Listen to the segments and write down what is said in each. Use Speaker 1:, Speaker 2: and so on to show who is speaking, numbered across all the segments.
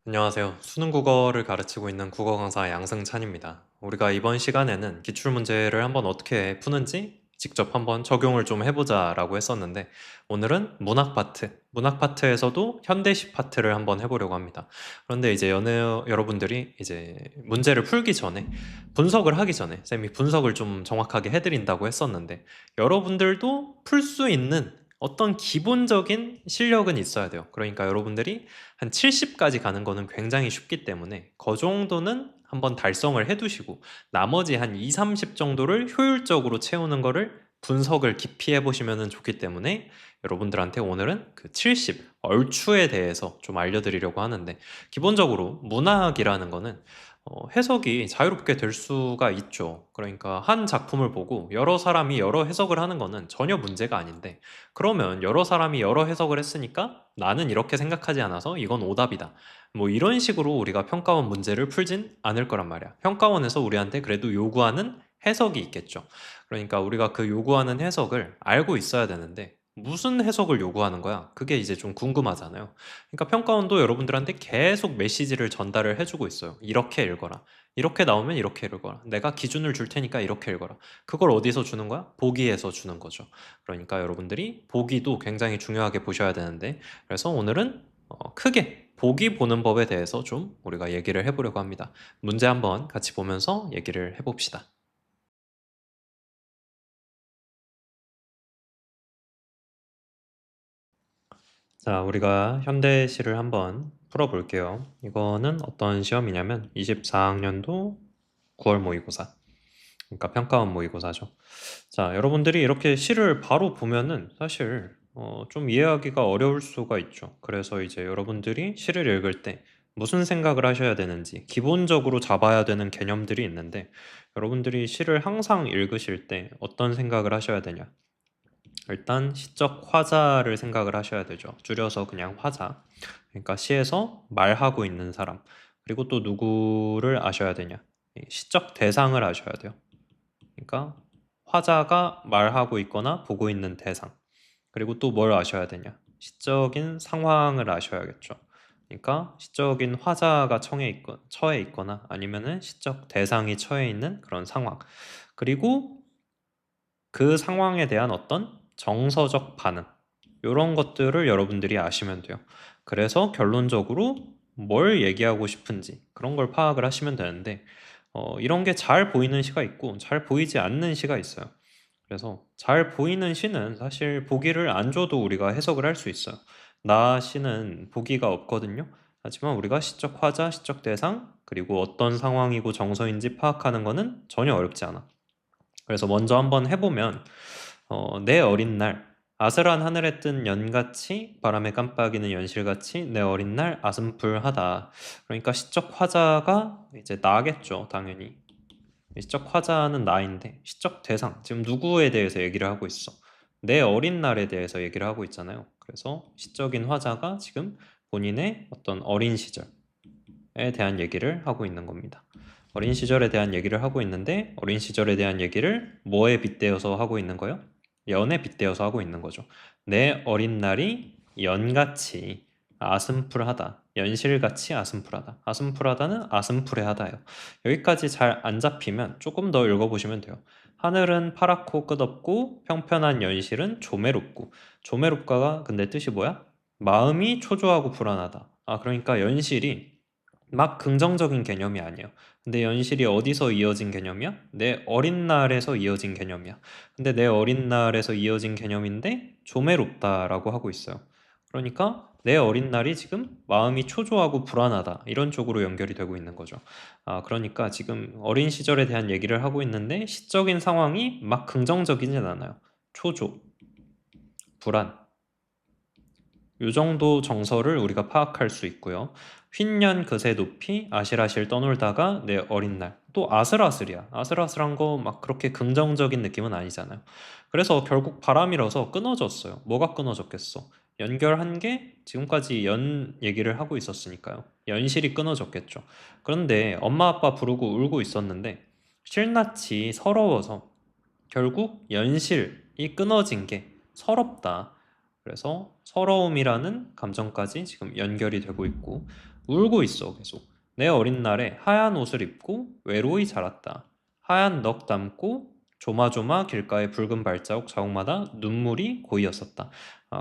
Speaker 1: 안녕하세요. 수능 국어를 가르치고 있는 국어 강사 양승찬입니다. 우리가 이번 시간에는 기출문제를 한번 어떻게 푸는지 직접 한번 적용을 좀 해보자 라고 했었는데, 오늘은 문학 파트, 문학 파트에서도 현대시 파트를 한번 해보려고 합니다. 그런데 이제 여러분들이 이제 문제를 풀기 전에, 분석을 하기 전에 쌤이 분석을 좀 정확하게 해드린다고 했었는데, 여러분들도 풀 수 있는 어떤 기본적인 실력은 있어야 돼요. 그러니까 여러분들이 한 70까지 가는 거는 굉장히 쉽기 때문에 그 정도는 한번 달성을 해두시고, 나머지 한 2, 30 정도를 효율적으로 채우는 거를 분석을 깊이 해보시면 좋기 때문에, 여러분들한테 오늘은 그 70, 얼추에 대해서 좀 알려드리려고 하는데, 기본적으로 문학이라는 거는 해석이 자유롭게 될 수가 있죠. 그러니까 한 작품을 보고 여러 사람이 여러 해석을 하는 거는 전혀 문제가 아닌데, 그러면 여러 사람이 여러 해석을 했으니까 나는 이렇게 생각하지 않아서 이건 오답이다, 뭐 이런 식으로 우리가 평가원 문제를 풀진 않을 거란 말이야. 평가원에서 우리한테 그래도 요구하는 해석이 있겠죠. 그러니까 우리가 그 요구하는 해석을 알고 있어야 되는데, 무슨 해석을 요구하는 거야? 그게 이제 좀 궁금하잖아요. 그러니까 평가원도 여러분들한테 계속 메시지를 전달을 해주고 있어요. 이렇게 읽어라. 이렇게 나오면 이렇게 읽어라. 내가 기준을 줄 테니까 이렇게 읽어라. 그걸 어디서 주는 거야? 보기에서 주는 거죠. 그러니까 여러분들이 보기도 굉장히 중요하게 보셔야 되는데, 그래서 오늘은 크게 보기 보는 법에 대해서 좀 우리가 얘기를 해보려고 합니다. 문제 한번 같이 보면서 얘기를 해봅시다. 자, 우리가 현대시를 한번 풀어볼게요. 이거는 어떤 시험이냐면 24학년도 9월 모의고사. 그러니까 평가원 모의고사죠. 자, 여러분들이 이렇게 시를 바로 보면은 사실 좀 이해하기가 어려울 수가 있죠. 그래서 이제 여러분들이 시를 읽을 때 무슨 생각을 하셔야 되는지 기본적으로 잡아야 되는 개념들이 있는데, 여러분들이 시를 항상 읽으실 때 어떤 생각을 하셔야 되냐? 일단 시적 화자를 생각을 하셔야 되죠. 줄여서 그냥 화자. 그러니까 시에서 말하고 있는 사람. 그리고 또 누구를 아셔야 되냐? 이 시적 대상을 아셔야 돼요. 그러니까 화자가 말하고 있거나 보고 있는 대상. 그리고 또 뭘 아셔야 되냐? 시적인 상황을 아셔야겠죠. 그러니까 시적인 화자가 처해 있거나 아니면은 시적 대상이 처해 있는 그런 상황. 그리고 그 상황에 대한 어떤 정서적 반응. 이런 것들을 여러분들이 아시면 돼요. 그래서 결론적으로 뭘 얘기하고 싶은지 그런 걸 파악을 하시면 되는데, 이런 게 잘 보이는 시가 있고 잘 보이지 않는 시가 있어요. 그래서 잘 보이는 시는 사실 보기를 안 줘도 우리가 해석을 할 수 있어요. 나 시는 보기가 없거든요. 하지만 우리가 시적 화자, 시적 대상, 그리고 어떤 상황이고 정서인지 파악하는 거는 전혀 어렵지 않아. 그래서 먼저 한번 해보면, 내 어린 날, 아슬한 하늘에 뜬 연같이 바람에 깜빡이는 연실같이 내 어린 날 아슴풀하다. 그러니까 시적 화자가 이제 나겠죠, 당연히. 시적 화자는 나인데, 시적 대상, 지금 누구에 대해서 얘기를 하고 있어? 내 어린 날에 대해서 얘기를 하고 있잖아요. 그래서 시적인 화자가 지금 본인의 어떤 어린 시절에 대한 얘기를 하고 있는 겁니다. 어린 시절에 대한 얘기를 하고 있는데, 어린 시절에 대한 얘기를 뭐에 빗대어서 하고 있는 거예요? 연에 빗대어서 하고 있는 거죠. 내 어린 날이 연같이 아슴풀하다. 연실같이 아슴풀하다. 아슴풀하다는 아슴푸레하다예요. 여기까지 잘 안 잡히면 조금 더 읽어보시면 돼요. 하늘은 파랗고 끝없고 평편한 연실은 조매롭고. 조매롭가가 근데 뜻이 뭐야? 마음이 초조하고 불안하다. 아, 그러니까 연실이 막 긍정적인 개념이 아니에요. 근데 연실이 어디서 이어진 개념이야? 내 어린 날에서 이어진 개념이야. 근데 내 어린 날에서 이어진 개념인데 조매롭다라고 하고 있어요. 그러니까 내 어린 날이 지금 마음이 초조하고 불안하다, 이런 쪽으로 연결이 되고 있는 거죠. 아, 그러니까 지금 어린 시절에 대한 얘기를 하고 있는데 시적인 상황이 막 긍정적이진 않아요. 초조, 불안, 요 정도 정서를 우리가 파악할 수 있고요. 휜년 그새 높이 아실아실 떠놀다가 내 어린 날. 또 아슬아슬이야. 아슬아슬한 거 막 그렇게 긍정적인 느낌은 아니잖아요. 그래서 결국 바람이라서 끊어졌어요. 뭐가 끊어졌겠어? 연결한 게 지금까지 연 얘기를 하고 있었으니까요. 연실이 끊어졌겠죠. 그런데 엄마 아빠 부르고 울고 있었는데 실낯이 서러워서 결국 연실이 끊어진 게 서럽다. 그래서 서러움이라는 감정까지 지금 연결이 되고 있고 울고 있어 계속. 내 어린 날에 하얀 옷을 입고 외로이 자랐다. 하얀 넋 담고 조마조마 길가의 붉은 발자국 자국마다 눈물이 고이었었다.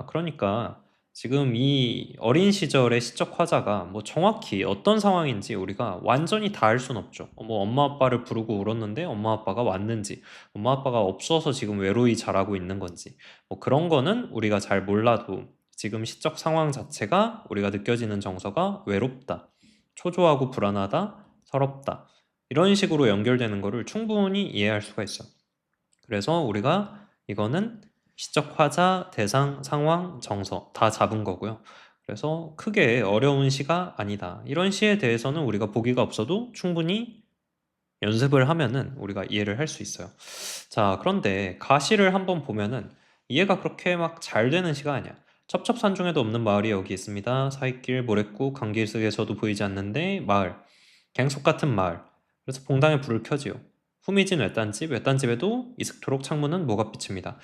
Speaker 1: 그러니까 지금 이 어린 시절의 시적 화자가 뭐 정확히 어떤 상황인지 우리가 완전히 다 알 순 없죠. 뭐 엄마 아빠를 부르고 울었는데 엄마 아빠가 왔는지, 엄마 아빠가 없어서 지금 외로이 자라고 있는 건지, 뭐 그런 거는 우리가 잘 몰라도 지금 시적 상황 자체가 우리가 느껴지는 정서가 외롭다, 초조하고 불안하다, 서럽다. 이런 식으로 연결되는 거를 충분히 이해할 수가 있어요. 그래서 우리가 이거는 시적 화자, 대상, 상황, 정서 다 잡은 거고요. 그래서 크게 어려운 시가 아니다. 이런 시에 대해서는 우리가 보기가 없어도 충분히 연습을 하면은 우리가 이해를 할 수 있어요. 자, 그런데 가시를 한번 보면은 이해가 그렇게 막 잘 되는 시가 아니야. 첩첩산중에도 없는 마을이 여기 있습니다. 사이길, 모래국, 강길석에서도 보이지 않는데 마을, 갱속 같은 마을. 그래서 봉당에 불을 켜지요. 후미진 외딴집, 외딴집에도 이슥토록 창문은 뭐가 비칩니다.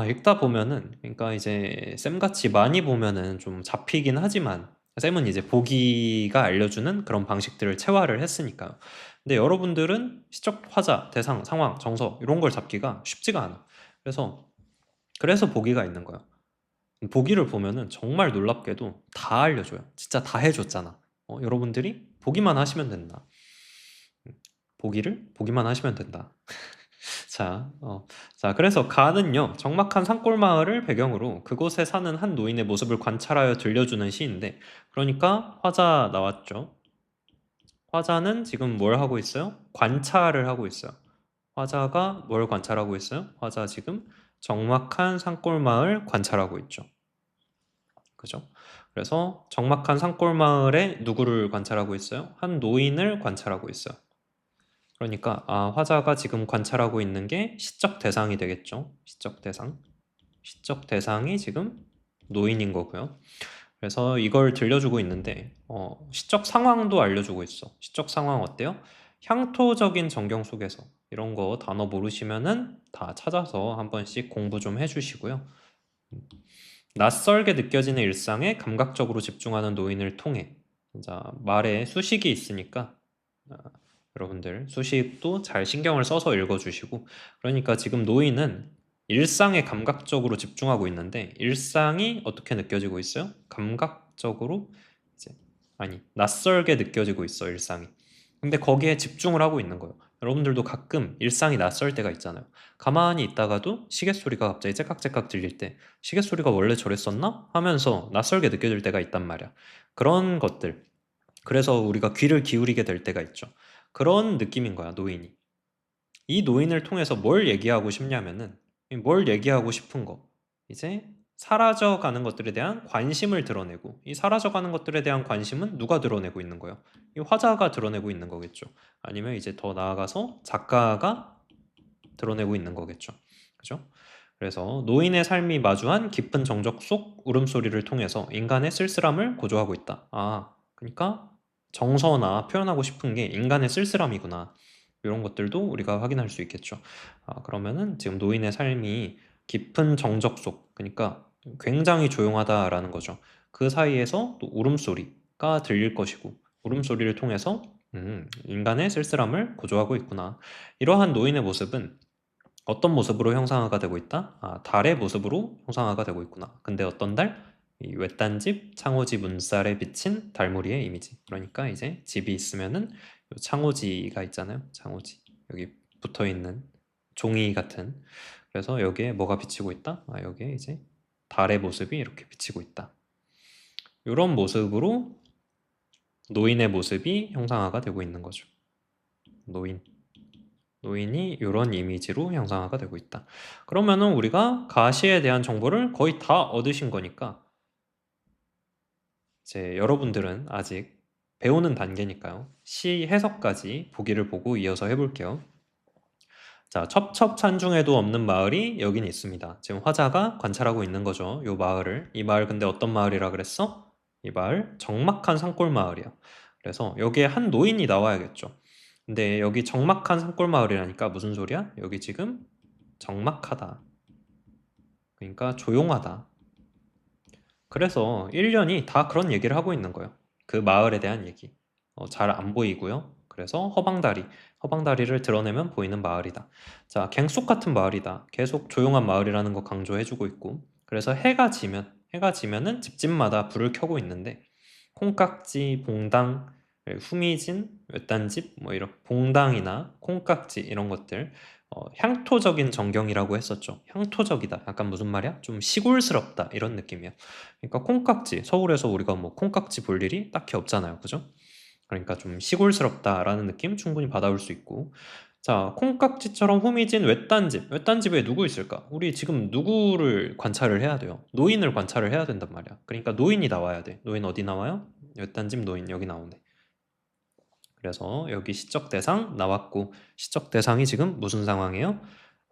Speaker 1: 읽다 보면은, 그러니까 이제 쌤같이 많이 보면은 좀 잡히긴 하지만, 쌤은 이제 보기가 알려주는 그런 방식들을 체화를 했으니까요. 근데 여러분들은 시적 화자, 대상, 상황, 정서 이런 걸 잡기가 쉽지가 않아. 그래서 보기가 있는 거야. 보기를 보면은 정말 놀랍게도 다 알려줘요. 진짜 다 해줬잖아. 여러분들이 보기만 하시면 된다. 보기를 보기만 하시면 된다. 자, 자, 그래서 가는요, 적막한 산골 마을을 배경으로 그곳에 사는 한 노인의 모습을 관찰하여 들려주는 시인데, 그러니까 화자 나왔죠. 화자는 지금 뭘 하고 있어요? 관찰을 하고 있어요. 화자가 뭘 관찰하고 있어요? 화자 지금 적막한 산골 마을 관찰하고 있죠. 그죠? 그래서 적막한 산골 마을에 누구를 관찰하고 있어요? 한 노인을 관찰하고 있어요. 그러니까 화자가 지금 관찰하고 있는 게 시적 대상이 되겠죠. 시적 대상. 시적 대상이 지금 노인인 거고요. 그래서 이걸 들려주고 있는데 시적 상황도 알려주고 있어. 시적 상황 어때요? 향토적인 전경 속에서 이런 거 단어 모르시면은 다 찾아서 한 번씩 공부 좀 해주시고요. 낯설게 느껴지는 일상에 감각적으로 집중하는 노인을 통해 자, 말에 수식이 있으니까 아, 여러분들 수식도 잘 신경을 써서 읽어주시고 그러니까 지금 노인은 일상에 감각적으로 집중하고 있는데 일상이 어떻게 느껴지고 있어요? 감각적으로 이제 낯설게 느껴지고 있어 일상이. 근데 거기에 집중을 하고 있는 거예요. 여러분들도 가끔 일상이 낯설 때가 있잖아요. 가만히 있다가도 시계 소리가 갑자기 째깍째깍 들릴 때 시계 소리가 원래 저랬었나? 하면서 낯설게 느껴질 때가 있단 말이야. 그런 것들. 그래서 우리가 귀를 기울이게 될 때가 있죠. 그런 느낌인 거야, 노인이. 이 노인을 통해서 뭘 얘기하고 싶냐면은, 뭘 얘기하고 싶은 거. 이제 사라져가는 것들에 대한 관심을 드러내고, 이 사라져가는 것들에 대한 관심은 누가 드러내고 있는 거예요? 이 화자가 드러내고 있는 거겠죠. 아니면 이제 더 나아가서 작가가 드러내고 있는 거겠죠. 그죠? 그래서 노인의 삶이 마주한 깊은 정적 속 울음소리를 통해서 인간의 쓸쓸함을 고조하고 있다. 그러니까 정서나 표현하고 싶은 게 인간의 쓸쓸함이구나. 이런 것들도 우리가 확인할 수 있겠죠. 그러면은 지금 노인의 삶이 깊은 정적 속, 그러니까 굉장히 조용하다라는 거죠. 그 사이에서 또 울음소리가 들릴 것이고, 울음소리를 통해서 인간의 쓸쓸함을 고조하고 있구나. 이러한 노인의 모습은 어떤 모습으로 형상화가 되고 있다? 달의 모습으로 형상화가 되고 있구나. 근데 어떤 달? 이 외딴집 창호지 문살에 비친 달무리의 이미지. 그러니까 이제 집이 있으면은 요 창호지가 있잖아요. 창호지. 여기 붙어 있는 종이 같은. 그래서 여기에 뭐가 비치고 있다? 여기에 이제 달의 모습이 이렇게 비치고 있다. 이런 모습으로 노인의 모습이 형상화가 되고 있는 거죠. 노인이 이런 이미지로 형상화가 되고 있다. 그러면은 우리가 가시에 대한 정보를 거의 다 얻으신 거니까 이제 여러분들은 아직 배우는 단계니까요. 시 해석까지 보기를 보고 이어서 해볼게요. 자, 첩첩산중에도 없는 마을이 여긴 있습니다. 지금 화자가 관찰하고 있는 거죠. 요 마을을. 이 마을 근데 어떤 마을이라 그랬어? 이 마을 적막한 산골 마을이야. 그래서 여기에 한 노인이 나와야겠죠. 근데 여기 적막한 산골 마을이라니까 무슨 소리야? 여기 지금 적막하다. 그러니까 조용하다. 그래서 1년이 다 그런 얘기를 하고 있는 거예요. 그 마을에 대한 얘기. 잘 안 보이고요. 그래서 허방다리를 드러내면 보이는 마을이다. 자, 갱속 같은 마을이다. 계속 조용한 마을이라는 거 강조해주고 있고. 그래서 해가 지면은 집집마다 불을 켜고 있는데, 콩깍지, 봉당, 후미진, 외딴집, 뭐 이런 봉당이나 콩깍지 이런 것들, 향토적인 전경이라고 했었죠. 향토적이다. 약간 무슨 말이야? 좀 시골스럽다 이런 느낌이야. 그러니까 콩깍지, 서울에서 우리가 뭐 콩깍지 볼 일이 딱히 없잖아요. 그죠? 그러니까 좀 시골스럽다라는 느낌 충분히 받아올 수 있고. 자, 콩깍지처럼 후미진 외딴집. 외딴집에 누구 있을까? 우리 지금 누구를 관찰을 해야 돼요? 노인을 관찰을 해야 된단 말이야. 그러니까 노인이 나와야 돼. 노인 어디 나와요? 외딴집 노인 여기 나오네. 그래서 여기 시적 대상 나왔고, 시적 대상이 지금 무슨 상황이에요?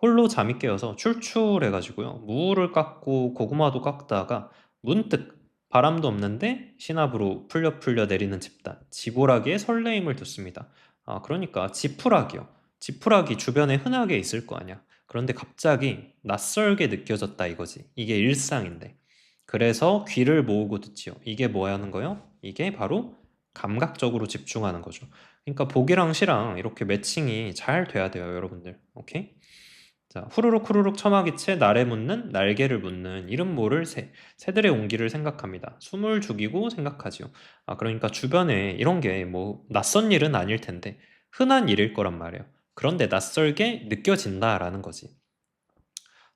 Speaker 1: 홀로 잠이 깨어서 출출해가지고요. 무를 깎고 고구마도 깎다가 문득 바람도 없는데 신압으로 풀려 내리는 집단. 지보라기에 설레임을 듣습니다. 아, 그러니까 지푸라기요. 지푸라기 주변에 흔하게 있을 거 아니야. 그런데 갑자기 낯설게 느껴졌다 이거지. 이게 일상인데. 그래서 귀를 모으고 듣지요. 이게 뭐 하는 거요? 이게 바로 감각적으로 집중하는 거죠. 그러니까 복이랑 시랑 이렇게 매칭이 잘 돼야 돼요, 여러분들. 오케이? 자, 후루룩 후루룩 처마기채 날에 묻는 날개를 묻는 이름 모를 새. 새들의 온기를 생각합니다. 숨을 죽이고 생각하지요. 아, 그러니까 주변에 이런 게 뭐 낯선 일은 아닐 텐데 흔한 일일 거란 말이에요. 그런데 낯설게 느껴진다라는 거지.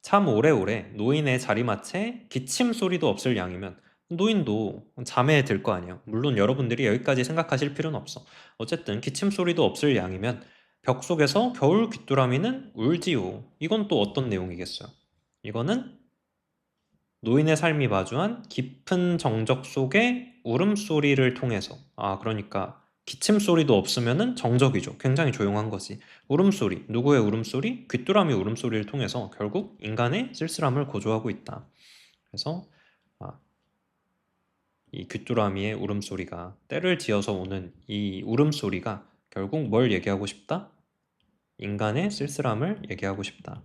Speaker 1: 참 오래오래 노인의 자리맡에 기침 소리도 없을 양이면 노인도 잠에 들 거 아니에요. 물론 여러분들이 여기까지 생각하실 필요는 없어. 어쨌든 기침 소리도 없을 양이면 벽 속에서 겨울 귀뚜라미는 울지요. 이건 또 어떤 내용이겠어요? 이거는 노인의 삶이 마주한 깊은 정적 속의 울음소리를 통해서, 아, 그러니까 기침 소리도 없으면은 정적이죠. 굉장히 조용한 거지. 울음소리, 누구의 울음소리? 귀뚜라미 울음소리를 통해서 결국 인간의 쓸쓸함을 고조하고 있다. 그래서 아, 이 귀뚜라미의 울음소리가 때를 지어서 오는 이 울음소리가 결국 뭘 얘기하고 싶다? 인간의 쓸쓸함을 얘기하고 싶다.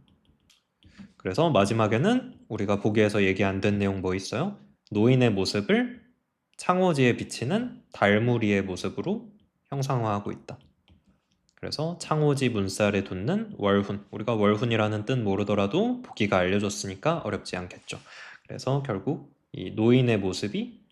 Speaker 1: 그래서 마지막에는 우리가 보기에서 얘기 안 된 내용 뭐 있어요? 노인의 모습을 창호지에 비치는 달무리의 모습으로 형상화하고 있다. 그래서 창호지 문살에 돋는 월훈. 우리가 월훈이라는 뜻 모르더라도 보기가 알려줬으니까 어렵지 않겠죠. 그래서 결국 이 노인의 모습이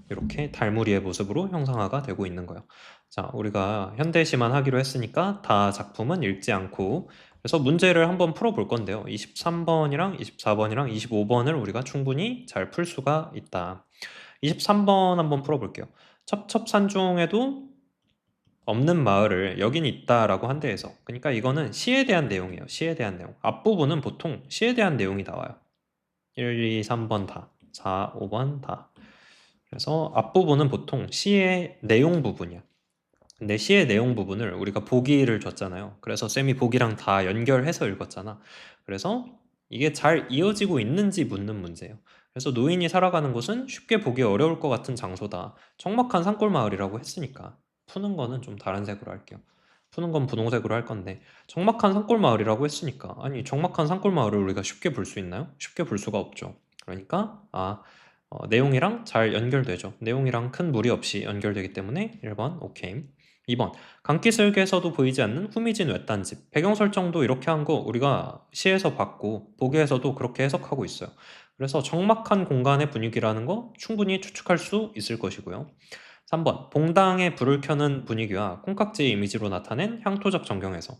Speaker 1: 이렇게 달무리의 모습으로 형상화가 되고 있는 거예요. 자, 우리가 현대시만 하기로 했으니까 다 작품은 읽지 않고 그래서 문제를 한번 풀어볼 건데요. 23번이랑 24번이랑 25번을 우리가 충분히 잘 풀 수가 있다. 23번 한번 풀어볼게요. 첩첩산중에도 없는 마을을 여긴 있다라고 한 데에서 그러니까 이거는 시에 대한 내용이에요. 시에 대한 내용. 앞부분은 보통 시에 대한 내용이 나와요. 1, 2, 3번 다. 4, 5번 다. 그래서 앞부분은 보통 시의 내용 부분이야. 근데 시의 내용 부분을 우리가 보기를 줬잖아요. 그래서 쌤이 보기랑 다 연결해서 읽었잖아. 그래서 이게 잘 이어지고 있는지 묻는 문제예요. 그래서 노인이 살아가는 곳은 쉽게 보기 어려울 것 같은 장소다. 적막한 산골 마을이라고 했으니까 푸는 거는 좀 다른 색으로 할게요. 푸는 건 분홍색으로 할 건데 적막한 산골 마을이라고 했으니까 아니 적막한 산골 마을을 우리가 쉽게 볼 수 있나요? 쉽게 볼 수가 없죠. 그러니까 내용이랑 잘 연결되죠. 내용이랑 큰 무리 없이 연결되기 때문에 1번 오케이. 2번 강기슬개에서도 보이지 않는 후미진 외딴집. 배경 설정도 이렇게 한 거 우리가 시에서 봤고 보기에서도 그렇게 해석하고 있어요. 그래서 적막한 공간의 분위기라는 거 충분히 추측할 수 있을 것이고요. 3번 봉당에 불을 켜는 분위기와 콩깍지의 이미지로 나타낸 향토적 전경에서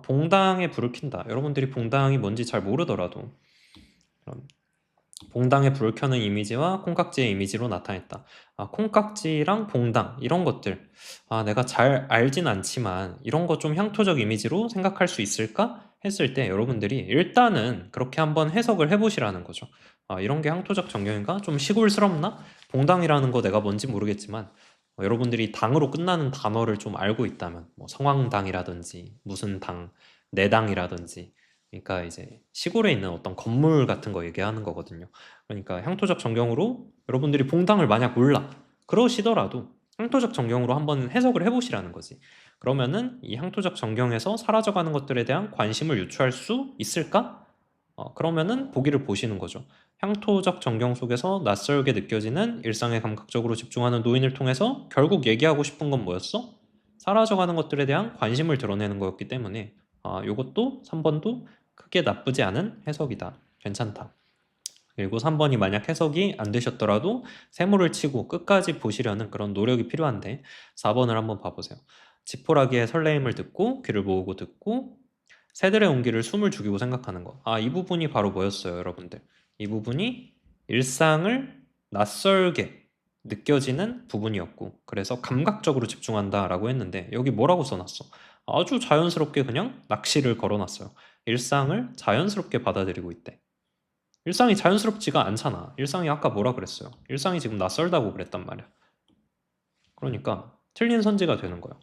Speaker 1: 봉당에 불을 킨다. 여러분들이 봉당이 뭔지 잘 모르더라도 봉당에 불을 켜는 이미지와 콩깍지의 이미지로 나타냈다. 콩깍지랑 봉당 이런 것들 내가 잘 알진 않지만 이런 거 좀 향토적 이미지로 생각할 수 있을까? 했을 때 여러분들이 일단은 그렇게 한번 해석을 해보시라는 거죠. 이런 게 향토적 전경인가? 좀 시골스럽나? 봉당이라는 거 내가 뭔지 모르겠지만 여러분들이 당으로 끝나는 단어를 좀 알고 있다면 뭐 성황당이라든지 무슨 당, 내당이라든지 그러니까 이제 시골에 있는 어떤 건물 같은 거 얘기하는 거거든요. 그러니까 향토적 전경으로 여러분들이 봉당을 만약 몰라 그러시더라도 향토적 전경으로 한번 해석을 해보시라는 거지. 그러면은 이 향토적 전경에서 사라져가는 것들에 대한 관심을 유추할 수 있을까? 그러면은 보기를 보시는 거죠. 향토적 전경 속에서 낯설게 느껴지는 일상에 감각적으로 집중하는 노인을 통해서 결국 얘기하고 싶은 건 뭐였어? 사라져가는 것들에 대한 관심을 드러내는 거였기 때문에 요것도 3번도 크게 나쁘지 않은 해석이다. 괜찮다. 그리고 3번이 만약 해석이 안 되셨더라도 세모를 치고 끝까지 보시려는 그런 노력이 필요한데 4번을 한번 봐보세요. 지푸라기의 설레임을 듣고 귀를 모으고 듣고 새들의 온기를 숨을 죽이고 생각하는 거. 이 부분이 바로 뭐였어요, 여러분들? 이 부분이 일상을 낯설게 느껴지는 부분이었고, 그래서 감각적으로 집중한다라고 했는데, 여기 뭐라고 써놨어? 아주 자연스럽게 그냥 낚시를 걸어놨어요. 일상을 자연스럽게 받아들이고 있대. 일상이 자연스럽지가 않잖아. 일상이 아까 뭐라 그랬어요? 일상이 지금 낯설다고 그랬단 말이야. 그러니까 틀린 선지가 되는 거야.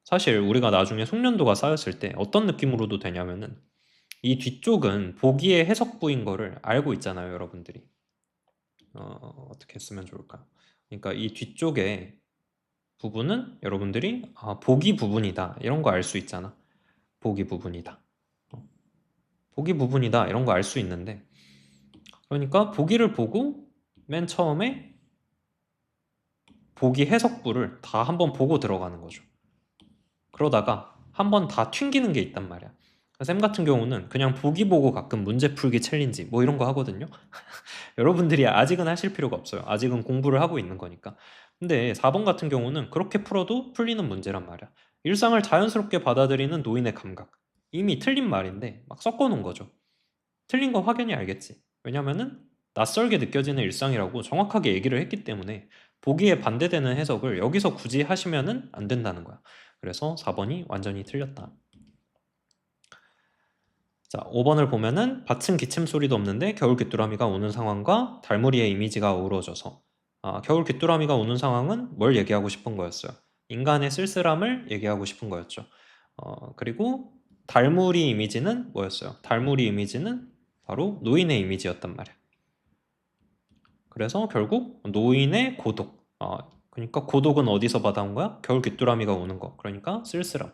Speaker 1: 사실 우리가 나중에 숙련도가 쌓였을 때 어떤 느낌으로도 되냐면은 이 뒤쪽은 보기의 해석부인 거를 알고 있잖아요, 여러분들이. 어떻게 쓰면 좋을까요? 그러니까 이 뒤쪽에 부분은 여러분들이 보기 부분이다 이런 거 알 수 있잖아. 보기 부분이다. 어, 보기 부분이다 이런 거 알 수 있는데 그러니까 보기를 보고 맨 처음에 보기 해석부를 다 한번 보고 들어가는 거죠. 그러다가 한번 다 튕기는 게 있단 말이야. 쌤 같은 경우는 그냥 보기 보고 가끔 문제 풀기 챌린지 뭐 이런 거 하거든요. 여러분들이 아직은 하실 필요가 없어요. 아직은 공부를 하고 있는 거니까. 근데 4번 같은 경우는 그렇게 풀어도 풀리는 문제란 말이야. 일상을 자연스럽게 받아들이는 노인의 감각. 이미 틀린 말인데 막 섞어 놓은 거죠. 틀린 거 확연히 알겠지. 왜냐면은 낯설게 느껴지는 일상이라고 정확하게 얘기를 했기 때문에 보기에 반대되는 해석을 여기서 굳이 하시면은 안 된다는 거야. 그래서 4번이 완전히 틀렸다. 자, 5번을 보면은 밭은 기침 소리도 없는데 겨울 귀뚜라미가 우는 상황과 달무리의 이미지가 어우러져서 겨울 귀뚜라미가 우는 상황은 뭘 얘기하고 싶은 거였어요? 인간의 쓸쓸함을 얘기하고 싶은 거였죠. 그리고 달무리 이미지는 뭐였어요? 달무리 이미지는 바로 노인의 이미지였단 말이야. 그래서 결국 노인의 고독. 그러니까 고독은 어디서 받아온 거야? 겨울 귀뚜라미가 우는 거. 그러니까 쓸쓸함.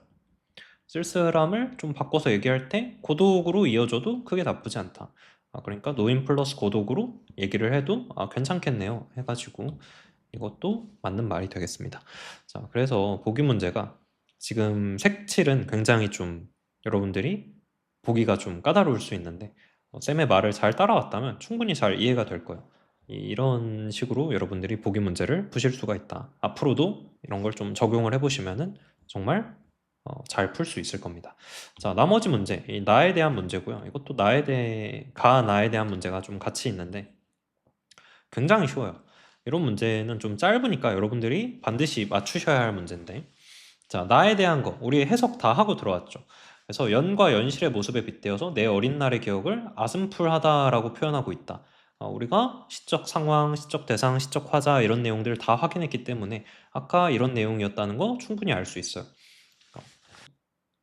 Speaker 1: 쓸쓸함을 좀 바꿔서 얘기할 때 고독으로 이어져도 크게 나쁘지 않다. 그러니까 노인 플러스 고독으로 얘기를 해도 괜찮겠네요. 해가지고 이것도 맞는 말이 되겠습니다. 자, 그래서 보기 문제가 지금 색칠은 굉장히 좀 여러분들이 보기가 좀 까다로울 수 있는데 쌤의 말을 잘 따라왔다면 충분히 잘 이해가 될 거예요. 이런 식으로 여러분들이 보기 문제를 푸실 수가 있다. 앞으로도 이런 걸 좀 적용을 해보시면은 정말 잘 풀 수 있을 겁니다. 자, 나머지 문제, 이 나에 대한 문제고요. 이것도 나에 대한 문제가 좀 같이 있는데 굉장히 쉬워요. 이런 문제는 좀 짧으니까 여러분들이 반드시 맞추셔야 할 문제인데 자, 나에 대한 거 우리 해석 다 하고 들어왔죠. 그래서 연과 연실의 모습에 빗대어서 내 어린 날의 기억을 아슴풀하다라고 표현하고 있다. 우리가 시적 상황, 시적 대상, 시적 화자 이런 내용들을 다 확인했기 때문에 아까 이런 내용이었다는 거 충분히 알 수 있어요.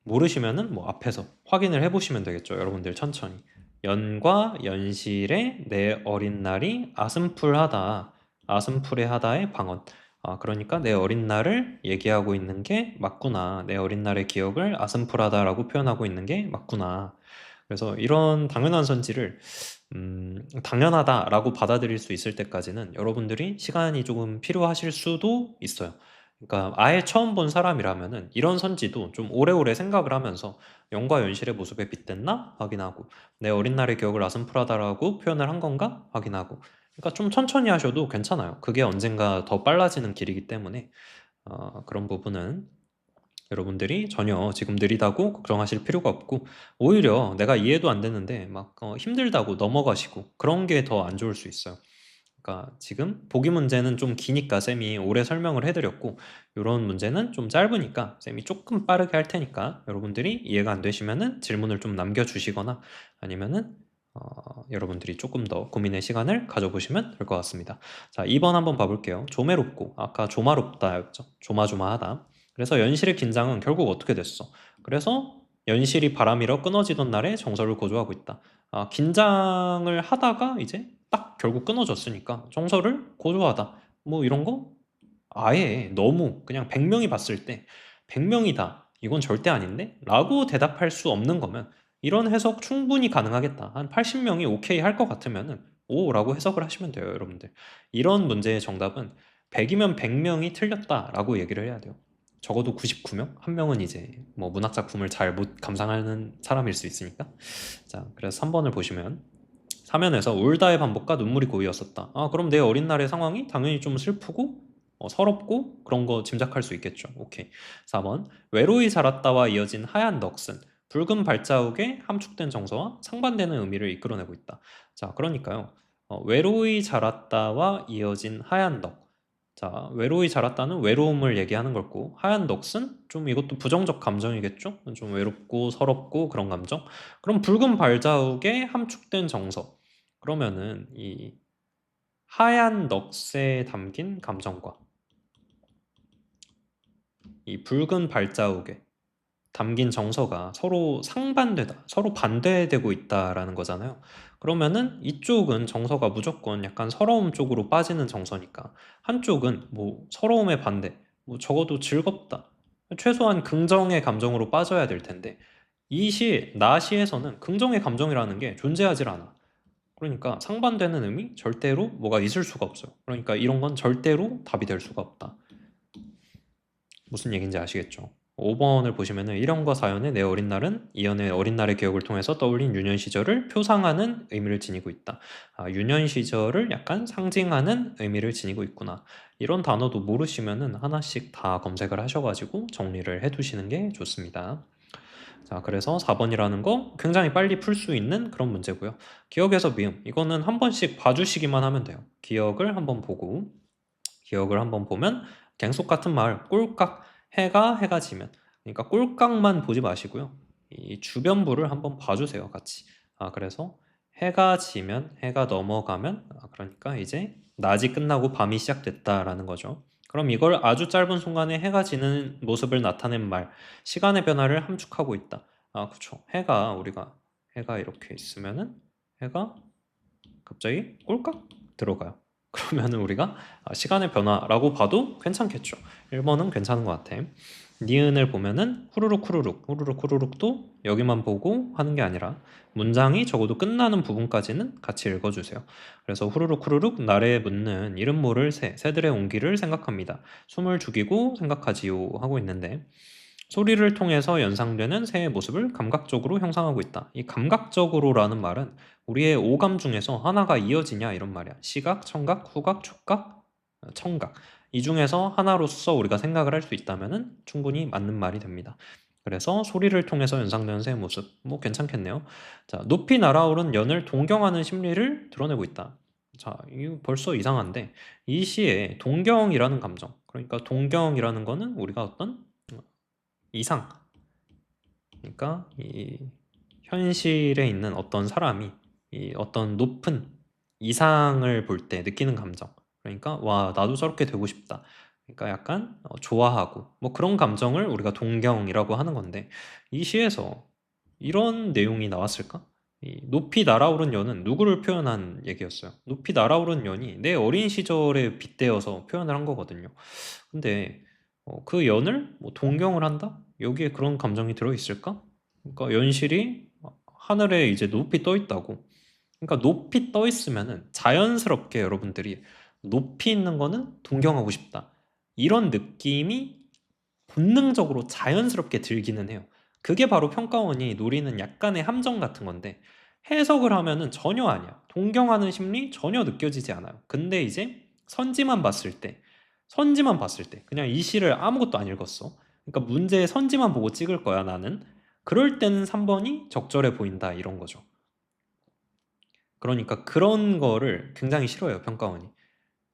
Speaker 1: 모르시면은 뭐 앞에서 확인을 해보시면 되겠죠. 여러분들 천천히. 연과 연실의 내 어린 날이 아슴풀하다. 아슴풀의 하다의 방언. 그러니까 내 어린 날을 얘기하고 있는 게 맞구나. 내 어린 날의 기억을 아슴풀하다라고 표현하고 있는 게 맞구나. 그래서 이런 당연한 선지를 당연하다라고 받아들일 수 있을 때까지는 여러분들이 시간이 조금 필요하실 수도 있어요. 그러니까 아예 처음 본 사람이라면은 이런 선지도 좀 오래오래 생각을 하면서 영과 연실의 모습에 빗댔나 확인하고 내 어린 날의 기억을 아슴푸라다라고 표현을 한 건가 확인하고 그러니까 좀 천천히 하셔도 괜찮아요. 그게 언젠가 더 빨라지는 길이기 때문에 그런 부분은 여러분들이 전혀 지금 느리다고 걱정하실 필요가 없고 오히려 내가 이해도 안 되는데 막 힘들다고 넘어가시고 그런 게 더 안 좋을 수 있어요. 그러니까 지금 보기 문제는 좀 기니까 쌤이 오래 설명을 해드렸고 이런 문제는 좀 짧으니까 쌤이 조금 빠르게 할 테니까 여러분들이 이해가 안 되시면은 질문을 좀 남겨주시거나 아니면은 여러분들이 조금 더 고민의 시간을 가져보시면 될 것 같습니다. 자, 2번 한번 봐볼게요. 조매롭고 아까 조마롭다였죠. 조마조마하다. 그래서 연실의 긴장은 결국 어떻게 됐어? 그래서 연실이 바람이러 끊어지던 날에 정서를 고조하고 있다. 긴장을 하다가 이제 딱 결국 끊어졌으니까 정서를 고조하다. 뭐 이런 거 아예 너무 그냥 100명이 봤을 때 100명이다. 이건 절대 아닌데? 라고 대답할 수 없는 거면 이런 해석 충분히 가능하겠다. 한 80명이 오케이 할 것 같으면은 오라고 해석을 하시면 돼요, 여러분들. 이런 문제의 정답은 100이면 100명이 틀렸다라고 얘기를 해야 돼요. 적어도 99명? 한 명은 이제 뭐 문학 작품을 잘 못 감상하는 사람일 수 있으니까. 자, 그래서 3번을 보시면 사면에서 울다의 반복과 눈물이 고이었었다. 아, 그럼 내 어린 날의 상황이 당연히 좀 슬프고 서럽고 그런 거 짐작할 수 있겠죠. 오케이. 4번 외로이 자랐다와 이어진 하얀 넋은 붉은 발자국에 함축된 정서와 상반되는 의미를 이끌어내고 있다. 자, 그러니까요. 외로이 자랐다와 이어진 하얀 넋. 자, 외로이 자랐다는 외로움을 얘기하는 거고 하얀 넋은 좀 이것도 부정적 감정이겠죠? 좀 외롭고 서럽고 그런 감정. 그럼 붉은 발자국에 함축된 정서. 그러면은 이 하얀 넋에 담긴 감정과 이 붉은 발자국에 담긴 정서가 서로 상반되다, 서로 반대되고 있다라는 거잖아요. 그러면은 이쪽은 정서가 무조건 약간 서러움 쪽으로 빠지는 정서니까 한쪽은 뭐 서러움의 반대, 뭐 적어도 즐겁다, 최소한 긍정의 감정으로 빠져야 될 텐데 이 시, 나 시에서는 긍정의 감정이라는 게 존재하질 않아. 그러니까 상반되는 의미 절대로 뭐가 있을 수가 없어요. 그러니까 이런 건 절대로 답이 될 수가 없다. 무슨 얘기인지 아시겠죠? 5번을 보시면은 1연과 4연의 내 어린 날은 이연의 어린 날의 기억을 통해서 떠올린 유년 시절을 표상하는 의미를 지니고 있다. 아, 유년 시절을 약간 상징하는 의미를 지니고 있구나. 이런 단어도 모르시면은 하나씩 다 검색을 하셔가지고 정리를 해두시는 게 좋습니다. 자, 그래서 4번이라는 거 굉장히 빨리 풀 수 있는 그런 문제고요. 기억에서 미음. 이거는 한 번씩 봐주시기만 하면 돼요. 기억을 한번 보고, 기억을 한번 보면 갱속 같은 말, 꼴깍, 해가 지면. 그러니까 꼴깍만 보지 마시고요. 이 주변부를 한번 봐주세요, 같이. 아, 그래서 해가 지면, 해가 넘어가면, 그러니까 이제 낮이 끝나고 밤이 시작됐다라는 거죠. 그럼 이걸 아주 짧은 순간에 해가 지는 모습을 나타낸 말, 시간의 변화를 함축하고 있다. 아, 그쵸. 우리가 해가 이렇게 있으면은 해가 갑자기 꼴깍 들어가요. 그러면은 우리가 시간의 변화라고 봐도 괜찮겠죠. 1번은 괜찮은 것 같아. 니은을 보면은 후루룩 후루룩 후루룩 후루룩도 여기만 보고 하는 게 아니라 문장이 적어도 끝나는 부분까지는 같이 읽어주세요. 그래서 후루룩 후루룩 날에 묻는 이름 모를 새들의 온기를 생각합니다. 숨을 죽이고 생각하지요 하고 있는데 소리를 통해서 연상되는 새의 모습을 감각적으로 형상하고 있다. 이 감각적으로라는 말은 우리의 오감 중에서 하나가 이어지냐 이런 말이야. 시각, 청각, 후각, 촉각, 청각. 이 중에서 하나로서 우리가 생각을 할 수 있다면 충분히 맞는 말이 됩니다. 그래서 소리를 통해서 연상되는 새의 모습. 뭐 괜찮겠네요. 자, 높이 날아오른 연을 동경하는 심리를 드러내고 있다. 자, 이거 벌써 이상한데 이 시에 동경이라는 감정. 그러니까 동경이라는 거는 우리가 어떤 이상. 그러니까 이 현실에 있는 어떤 사람이 이 어떤 높은 이상을 볼 때 느끼는 감정. 그러니까 와, 나도 저렇게 되고 싶다. 그러니까 약간 좋아하고 뭐 그런 감정을 우리가 동경이라고 하는 건데 이 시에서 이런 내용이 나왔을까? 이 높이 날아오른 연은 누구를 표현한 얘기였어요. 높이 날아오른 연이 내 어린 시절에 빗대어서 표현을 한 거거든요. 근데 그 연을 뭐 동경을 한다? 여기에 그런 감정이 들어 있을까? 그러니까 연실이 하늘에 이제 높이 떠 있다고. 그러니까 높이 떠 있으면은 자연스럽게 여러분들이 높이 있는 거는 동경하고 싶다. 이런 느낌이 본능적으로 자연스럽게 들기는 해요. 그게 바로 평가원이 노리는 약간의 함정 같은 건데 해석을 하면은 전혀 아니야. 동경하는 심리 전혀 느껴지지 않아요. 근데 이제 선지만 봤을 때 그냥 이 시를 아무것도 안 읽었어. 그러니까 문제의 선지만 보고 찍을 거야, 나는. 그럴 때는 3번이 적절해 보인다 이런 거죠. 그러니까 그런 거를 굉장히 싫어해요, 평가원이.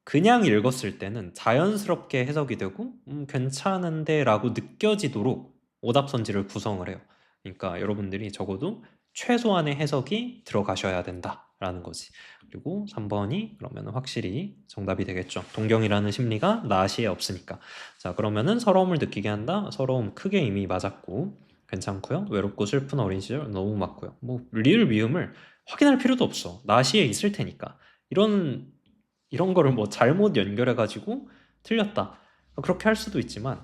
Speaker 1: 그냥 읽었을 때는 자연스럽게 해석이 되고 괜찮은데 라고 느껴지도록 오답선지를 구성을 해요. 그러니까 여러분들이 적어도 최소한의 해석이 들어가셔야 된다라는 거지. 그리고 3번이 그러면 확실히 정답이 되겠죠. 동경이라는 심리가 나시에 없으니까. 자, 그러면은 서러움을 느끼게 한다. 서러움 크게 이미 맞았고 괜찮고요. 외롭고 슬픈 어린 시절 너무 맞고요. 뭐 리을 미음을 확인할 필요도 없어. 나시에 있을 테니까. 이런 거를 뭐 잘못 연결해가지고 틀렸다. 그렇게 할 수도 있지만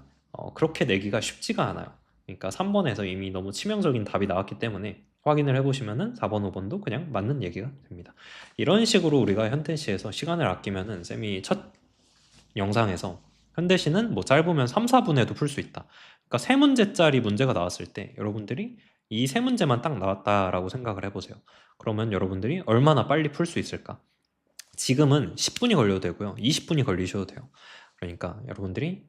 Speaker 1: 그렇게 내기가 쉽지가 않아요. 그러니까 3번에서 이미 너무 치명적인 답이 나왔기 때문에 확인을 해보시면은 4번, 5번도 그냥 맞는 얘기가 됩니다. 이런 식으로 우리가 현대시에서 시간을 아끼면은 쌤이 첫 영상에서 현대시는 뭐 짧으면 3, 4분에도 풀 수 있다. 그러니까 세 문제짜리 문제가 나왔을 때 여러분들이 이 세 문제만 딱 나왔다라고 생각을 해보세요. 그러면 여러분들이 얼마나 빨리 풀 수 있을까? 지금은 10분이 걸려도 되고요. 20분이 걸리셔도 돼요. 그러니까 여러분들이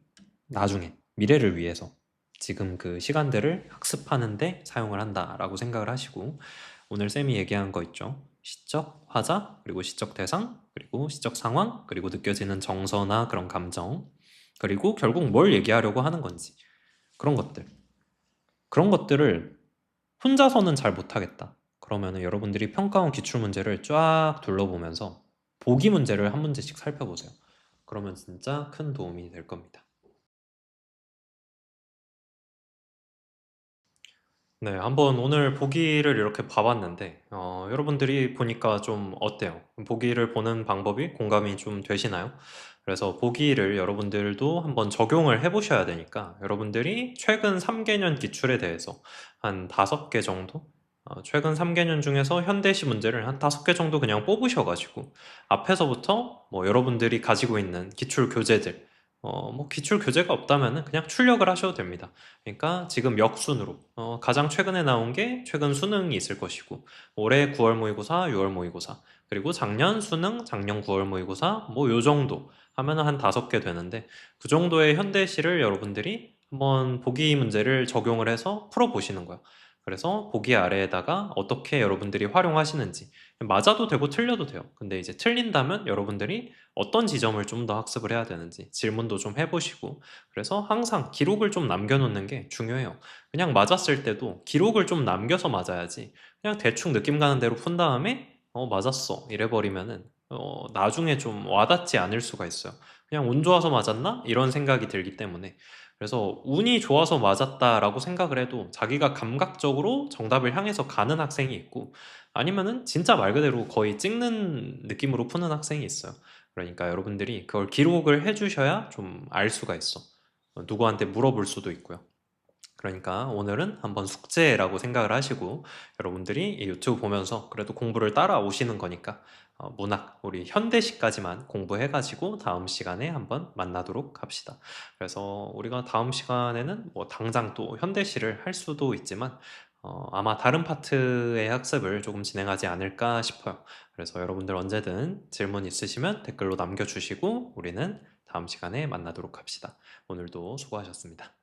Speaker 1: 나중에 미래를 위해서 지금 그 시간들을 학습하는데 사용을 한다라고 생각을 하시고 오늘 쌤이 얘기한 거 있죠. 시적 화자, 그리고 시적 대상, 그리고 시적 상황, 그리고 느껴지는 정서나 그런 감정, 그리고 결국 뭘 얘기하려고 하는 건지 그런 것들. 그런 것들을 혼자서는 잘 못하겠다. 그러면은 여러분들이 평가원 기출문제를 쫙 둘러보면서 보기 문제를 한 문제씩 살펴보세요. 그러면 진짜 큰 도움이 될 겁니다. 네, 한번 오늘 보기를 이렇게 봐봤는데, 여러분들이 보니까 좀 어때요? 보기를 보는 방법이 공감이 좀 되시나요? 그래서 보기를 여러분들도 한번 적용을 해보셔야 되니까, 여러분들이 최근 3개년 기출에 대해서 한 5개 정도? 최근 3개년 중에서 현대시 문제를 한 5개 정도 그냥 뽑으셔가지고, 앞에서부터 뭐 여러분들이 가지고 있는 기출 교재들, 뭐 기출 교재가 없다면은 그냥 출력을 하셔도 됩니다. 그러니까 지금 역순으로 가장 최근에 나온 게 최근 수능이 있을 것이고 올해 9월 모의고사, 6월 모의고사 그리고 작년 수능, 작년 9월 모의고사 뭐 요 정도 하면은 한 5개 되는데 그 정도의 현대시를 여러분들이 한번 보기 문제를 적용을 해서 풀어보시는 거예요. 그래서 보기 아래에다가 어떻게 여러분들이 활용하시는지 맞아도 되고 틀려도 돼요. 근데 이제 틀린다면 여러분들이 어떤 지점을 좀 더 학습을 해야 되는지 질문도 좀 해보시고 그래서 항상 기록을 좀 남겨놓는 게 중요해요. 그냥 맞았을 때도 기록을 좀 남겨서 맞아야지. 그냥 대충 느낌 가는 대로 푼 다음에 맞았어 이래버리면은 나중에 좀 와닿지 않을 수가 있어요. 그냥 운 좋아서 맞았나? 이런 생각이 들기 때문에 그래서 운이 좋아서 맞았다라고 생각을 해도 자기가 감각적으로 정답을 향해서 가는 학생이 있고 아니면은 진짜 말 그대로 거의 찍는 느낌으로 푸는 학생이 있어요. 그러니까 여러분들이 그걸 기록을 해주셔야 좀 알 수가 있어. 누구한테 물어볼 수도 있고요. 그러니까 오늘은 한번 숙제라고 생각을 하시고 여러분들이 이 유튜브 보면서 그래도 공부를 따라오시는 거니까 문학, 우리 현대시까지만 공부해가지고 다음 시간에 한번 만나도록 합시다. 그래서 우리가 다음 시간에는 뭐 당장 또 현대시를 할 수도 있지만 아마 다른 파트의 학습을 조금 진행하지 않을까 싶어요. 그래서 여러분들 언제든 질문 있으시면 댓글로 남겨주시고 우리는 다음 시간에 만나도록 합시다. 오늘도 수고하셨습니다.